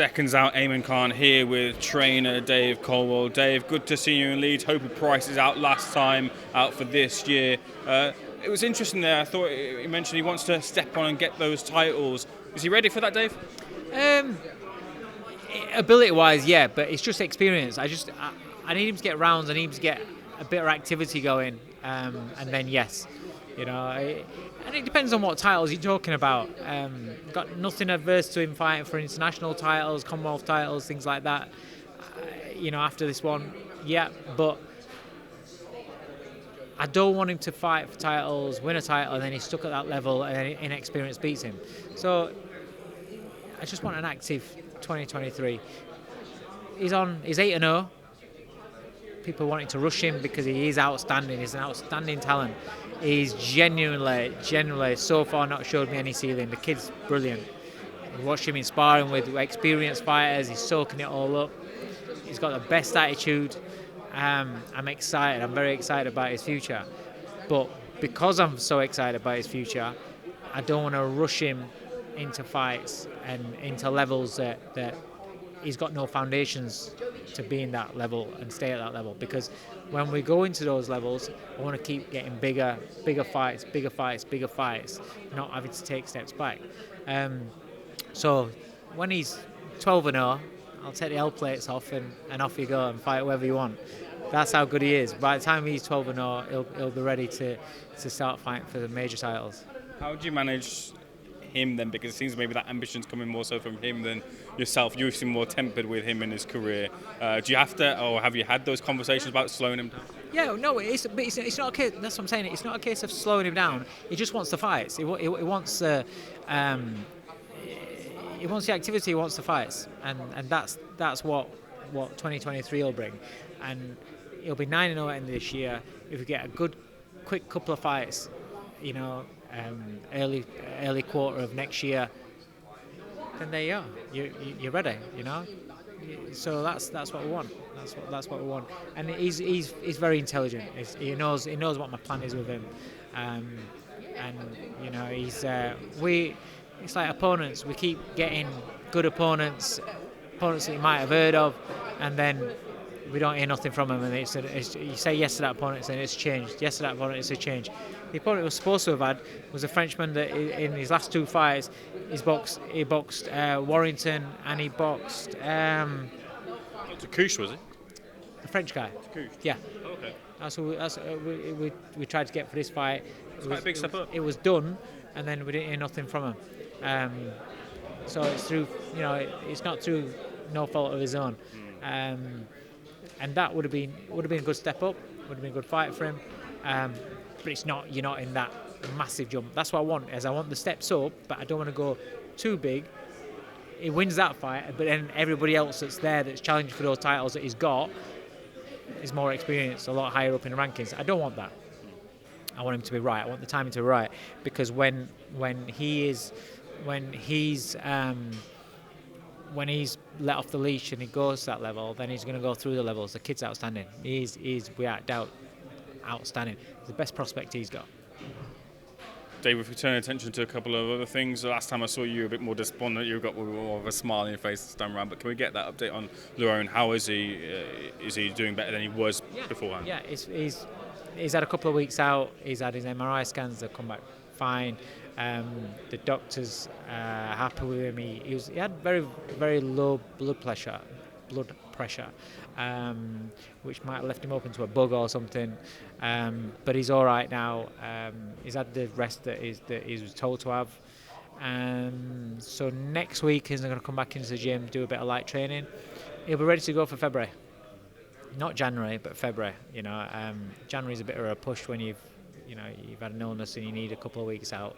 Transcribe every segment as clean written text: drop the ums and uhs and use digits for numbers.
Seconds Out, Ayman Khan here with trainer Dave Coldwell. Dave, good to see you in Leeds. Hopey Price is out last time, out for this year. It was interesting there. I thought he mentioned he wants to step on and get those titles. Is he ready for that, Dave? Ability-wise, yeah, but it's just experience. I need him to get rounds. I need him to get a bit of activity going, and then yes, and it depends on what titles you're talking about. Got nothing adverse to him fighting for international titles, Commonwealth titles, things like that. After this one, yeah, but I don't want him to fight for titles, win a title, and then he's stuck at that level, and then inexperience beats him. So I just want an active 2023. He's 8-0. People wanting to rush him because he is outstanding. He's an outstanding talent. He's genuinely, so far not showed me any ceiling. The kid's brilliant. I watched him in sparring with experienced fighters. He's soaking it all up. He's got the best attitude. I'm excited. I'm very excited about his future. But because I'm so excited about his future, I don't want to rush him into fights and into levels that he's got no foundations to be in that level and stay at that level, because when we go into those levels, I want to keep getting bigger fights, not having to take steps back. So when he's 12-0, I'll take the L plates off and off you go and fight whoever you want. That's how good he is. By the time he's 12-0, he'll be ready to start fighting for the major titles. How do you manage him then, because it seems maybe that ambition's coming more so from him than yourself? You seem more tempered with him in his career. Do you have to, or have you had those conversations about slowing him down? Yeah, no, it's not a case. That's what I'm saying. It's not a case of slowing him down. He just wants the fights. He wants the activity. He wants the fights, and that's what 2023 will bring. And he'll be 9-0 at the end of this year. If we get a good, quick couple of fights, early quarter of next year, then there you are. You're ready, So that's what we want. That's what we want. And he's very intelligent. He knows what my plan is with him. It's like opponents. We keep getting good opponents that you might have heard of, and then we don't hear nothing from him, and you say yes to that opponent and it's changed. Yes to that opponent, it's a change. The opponent he was supposed to have had was a Frenchman that in his last two fights he boxed Warrington, and he boxed Kush, was it? the French guy. Kush. Yeah. Okay. That's what we tried to get for this fight. It's quite a big step up. It was done, and then we didn't hear nothing from him. So it's through, it's not through no fault of his own. And that would have been a good step up, would have been a good fight for him. But it's not. You're not in that massive jump. That's what I want. I want the steps up, but I don't want to go too big. He wins that fight, but then everybody else that's there that's challenging for those titles that he's got is more experienced, a lot higher up in the rankings. I don't want that. I want him to be right. I want the timing to be right, because when he's let off the leash and he goes to that level, then he's going to go through the levels. The kid's outstanding. He's without doubt outstanding. He's the best prospect he's got. Dave, if we turn attention to a couple of other things, the last time I saw you a bit more despondent, you got more of a smile on your face this time around, but can we get that update on Lerone? How is he? Is he doing better than he was beforehand? Yeah, he's had a couple of weeks out. He's had his MRI scans. They've come back fine. The doctors are happy with him. He had very, very low blood pressure, which might have left him open to a bug or something. But he's all right now. He's had the rest that he was told to have. So next week he's going to come back into the gym, do a bit of light training. He'll be ready to go for February. Not January, but February. January's a bit of a push when you've had an illness and you need a couple of weeks out.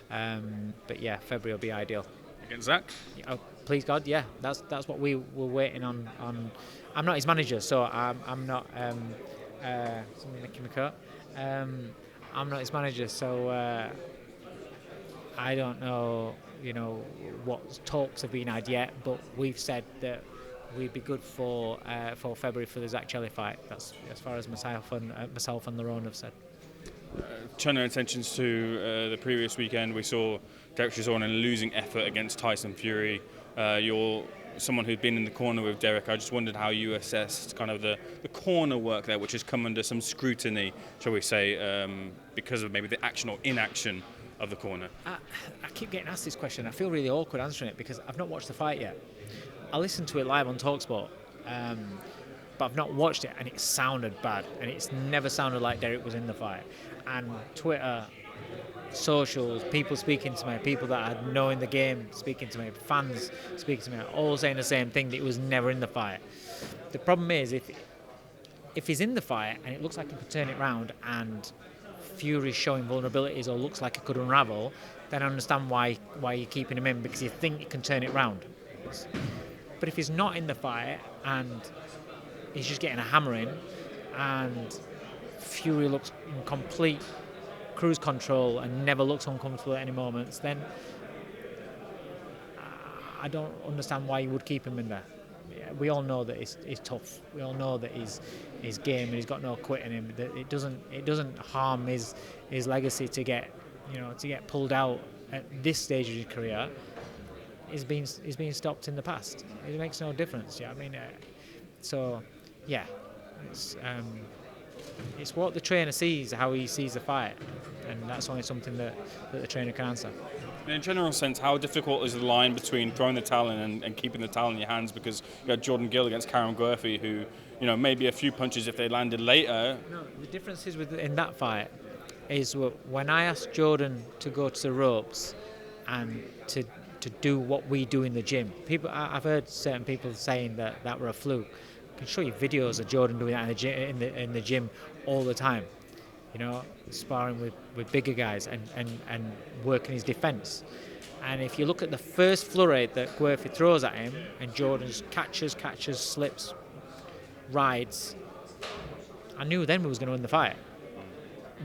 But yeah, February will be ideal. Against Zach? Oh, please God, yeah. That's what we were waiting on. I'm not his manager, so I'm not. Somebody making me cut. I'm not his manager, so I don't know. What talks have been had yet, but we've said that we'd be good for February for the Zach Chelly fight. That's as far as myself and Lerone have said. Turning our attentions to the previous weekend, we saw Derek Chisora in a losing effort against Tyson Fury. You're someone who'd been in the corner with Derek, I just wondered how you assessed kind of the corner work there, which has come under some scrutiny, shall we say, because of maybe the action or inaction of the corner. I keep getting asked this question. I feel really awkward answering it because I've not watched the fight yet. I listened to it live on TalkSport, but I've not watched it, and it sounded bad, and it's never sounded like Derek was in the fight. And Twitter, socials, people speaking to me, people that had known the game speaking to me, fans speaking to me, all saying the same thing, that he was never in the fight. The problem is, if he's in the fight and it looks like he could turn it round, and Fury's showing vulnerabilities or looks like it could unravel, then I understand why you're keeping him in, because you think you can turn it round. But if he's not in the fight and he's just getting a hammering, and Fury looks in complete cruise control and never looks uncomfortable at any moments, then I don't understand why you would keep him in there. We all know that he's tough. We all know that he's game and he's got no quit in him. That it doesn't harm his legacy to get pulled out at this stage of his career. He's been stopped in the past. It makes no difference. Yeah, I mean, it's what the trainer sees, how he sees the fight, and that's only something that the trainer can answer. In a general sense, how difficult is the line between throwing the towel in and keeping the towel in your hands? Because you had Jordan Gill against Karen Guerfi, who, maybe a few punches if they landed later. No, the difference is in that fight is when I asked Jordan to go to the ropes and to do what we do in the gym. I've heard certain people saying that were a fluke. I can show you videos of Jordan doing that in the gym all the time. Sparring with bigger guys and working his defence. And if you look at the first flurry that Guerfi throws at him, and Jordan catches, slips, rides, I knew then we was going to win the fight.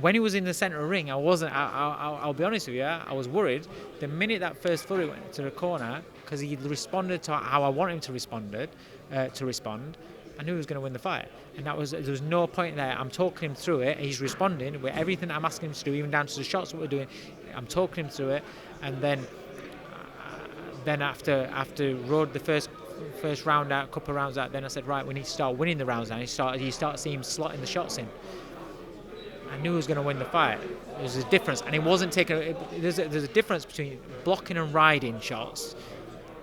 When he was in the centre of the ring, I wasn't. I'll be honest with you, I was worried. The minute that first flurry went to the corner, because he responded to how I wanted him to respond, I knew he was going to win the fight. And there was no point there. I'm talking him through it. He's responding with everything I'm asking him to do, even down to the shots that we're doing. I'm talking him through it, and then after rode the first round out, couple of rounds out, then I said, right, we need to start winning the rounds now. You start seeing him slotting the shots in. I knew he was going to win the fight. There's a difference, and it wasn't taking. There's a difference between blocking and riding shots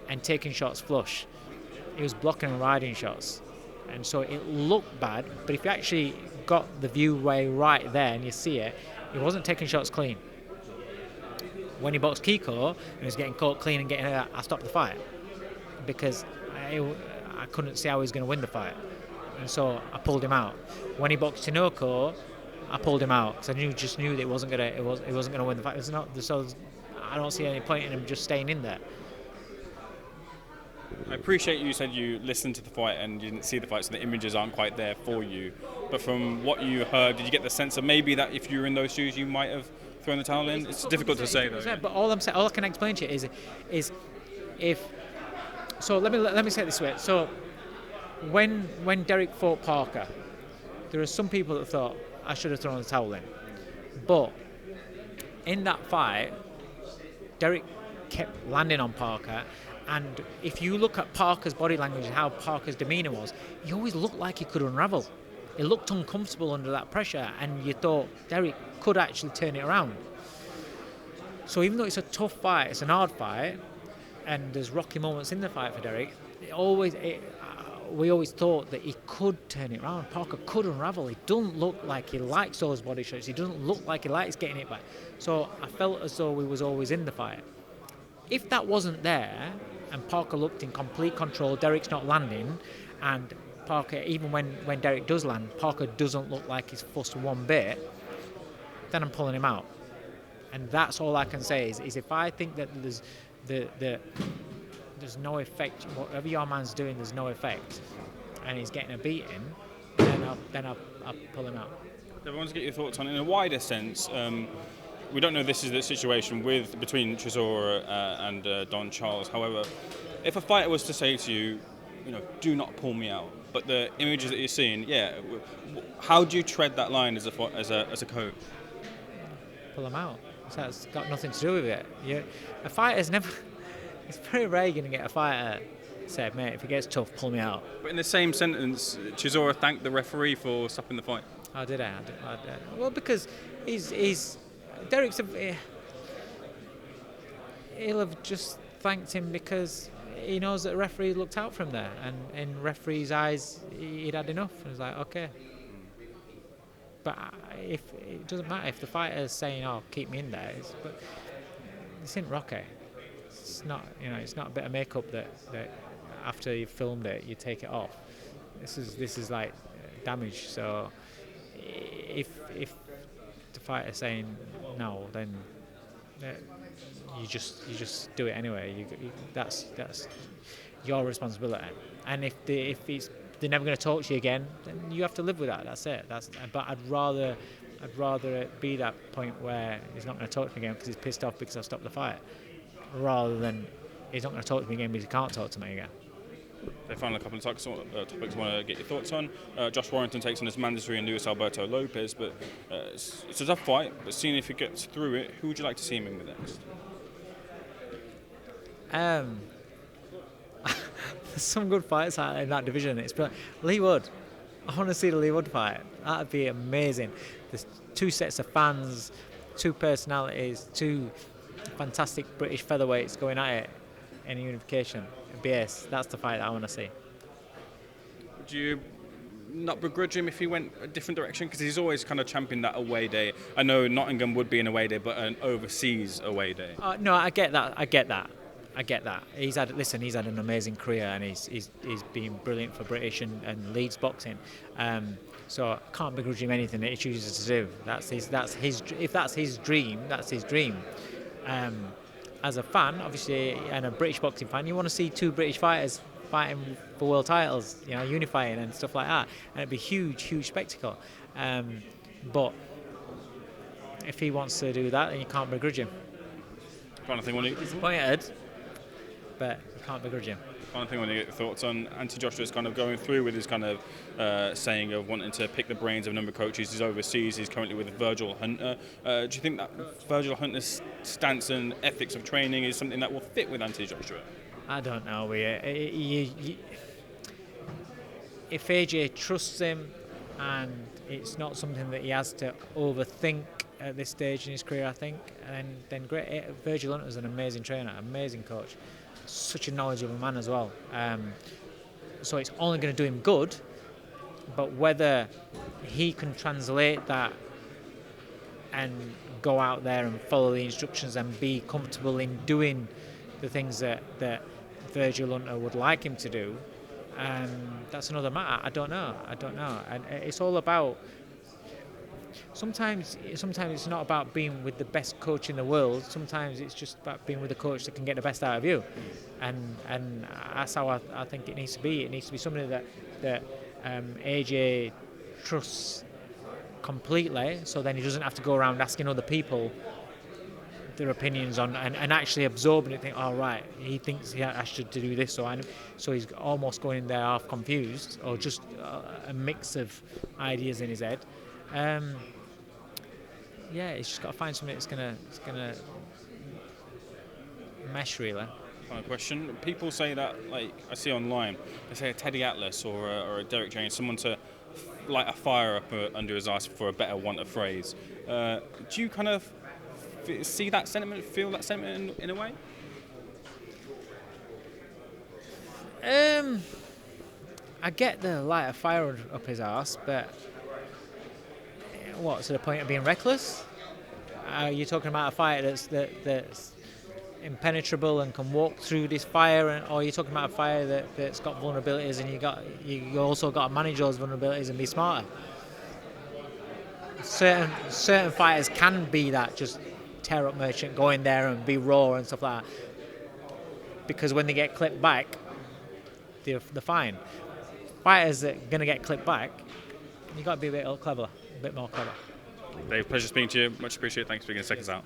and taking shots flush. He was blocking and riding shots, and so it looked bad. But if you actually got the view way right there and you see it, he wasn't taking shots clean. When he boxed Kiko and he was getting caught clean and getting hurt, I stopped the fight because I couldn't see how he was going to win the fight, and so I pulled him out. When he boxed Tinoco, I pulled him out because I just knew that it wasn't gonna win the fight. So I don't see any point in him just staying in there. I appreciate you said you listened to the fight and you didn't see the fight, so the images aren't quite there for you. But from what you heard, did you get the sense of maybe that if you were in those shoes, you might have thrown the towel in? It's difficult to say, though. Yeah. But all I can explain to you is if. So let me say it this way. So when Derek fought Parker, there are some people that thought I should have thrown the towel in. But in that fight, Derek kept landing on Parker, and if you look at Parker's body language and how Parker's demeanour was, he always looked like he could unravel. He looked uncomfortable under that pressure, and you thought Derek could actually turn it around. So even though it's a tough fight, it's an hard fight, and there's rocky moments in the fight for Derek, we always thought that he could turn it around. Parker could unravel. He doesn't look like he likes those body shots. He doesn't look like he likes getting it back. So I felt as though we was always in the fight. If that wasn't there, and Parker looked in complete control, Derek's not landing, and Parker, even when Derek does land, Parker doesn't look like he's fussed one bit, then I'm pulling him out. And that's all I can say is if I think that there's no effect, whatever your man's doing, there's no effect, and he's getting a beating, then I'll pull him out. I want to get your thoughts on, in a wider sense, we don't know this is the situation between Chisora and Don Charles. However, if a fighter was to say to you, do not pull me out, but the images that you're seeing, how do you tread that line as a coach? Pull him out. So it's got nothing to do with it. A fighter's never. It's very rare you're going to get a fighter said, mate, if it gets tough, pull me out. But in the same sentence, Chisora thanked the referee for stopping the fight. Oh, did I? Well, because Derek's he'll have just thanked him because he knows that the referee looked out for him there, and in referee's eyes, he'd had enough. And he's like, okay. But if it doesn't matter if the fighter's saying, "Oh, keep me in there," but this isn't Rocky. It's not, it's not a bit of makeup that after you've filmed it, you take it off. This is like damage. So if the fighter's saying no, then you just do it anyway. That's your responsibility. And if they're never going to talk to you again, then you have to live with that. That's it. But I'd rather it be that point where he's not going to talk to me again because he's pissed off because I stopped the fight, rather than he's not going to talk to me again because he can't talk to me again. They found a couple of topics I want to get your thoughts on. Josh Warrington takes on his mandatory and Luis Alberto Lopez, but it's a tough fight. But seeing if he gets through it, who would you like to see him in the next? There's some good fights out in that division. It's brilliant. Lee Wood. I want to see the Lee Wood fight. That'd be amazing. There's two sets of fans, two personalities, two fantastic British featherweights going at it in unification. BS. That's the fight that I want to see. Would you not begrudge him if he went a different direction? Because he's always kind of championed that away day. I know Nottingham would be an away day, but an overseas away day. No, I get that. He's had an amazing career, and he's been brilliant for British and Leeds boxing. So I can't begrudge him anything that he chooses to do. If that's his dream, that's his dream. As a fan, obviously, and a British boxing fan, you want to see two British fighters fighting for world titles, unifying and stuff like that, and it'd be huge spectacle. But if he wants to do that, then you can't begrudge him. Final thing, disappointed, but you can't begrudge him. Final thing, I want to get your thoughts on Anthony Joshua's kind of going through with his kind of saying of wanting to pick the brains of a number of coaches. He's overseas. He's currently with Virgil Hunter. Do you think that Virgil Hunter's stance and ethics of training is something that will fit with Anthony Joshua? I don't know. If AJ trusts him, and it's not something that he has to overthink at this stage in his career, I think, and then great. Virgil Hunter's an amazing trainer, amazing coach, such a knowledgeable man as well. So it's only going to do him good, but whether he can translate that and go out there and follow the instructions and be comfortable in doing the things that Virgil Hunter would like him to do, that's another matter. I don't know. And it's all about. Sometimes it's not about being with the best coach in the world. Sometimes it's just about being with a coach that can get the best out of you, and that's how I think it needs to be. It needs to be somebody that AJ trusts completely, so then he doesn't have to go around asking other people their opinions on and actually absorbing it. Think, right, he thinks I should do this, so he's almost going in there half confused, or just a mix of ideas in his head. He's just got to find something that's gonna mesh, really. Final question. People say that, like I see online, they say a Teddy Atlas or a Derek James, someone to light a fire up under his ass, for a better want of phrase. Do you kind of see that sentiment, feel that sentiment in a way? I get the light a fire up his arse, but what, to the point of being reckless? Are you talking about a fighter that's impenetrable and can walk through this fire, or are you talking about a fire that's got vulnerabilities, and you also got to manage those vulnerabilities and be smarter? Certain fighters can be that, just tear up merchant, go in there and be raw and stuff like that, because when they get clipped back, they're fine. Fighters that are going to get clipped back, you got to be a bit more clever. Dave, pleasure speaking to you. Much appreciated. Thanks for being in Seconds Out.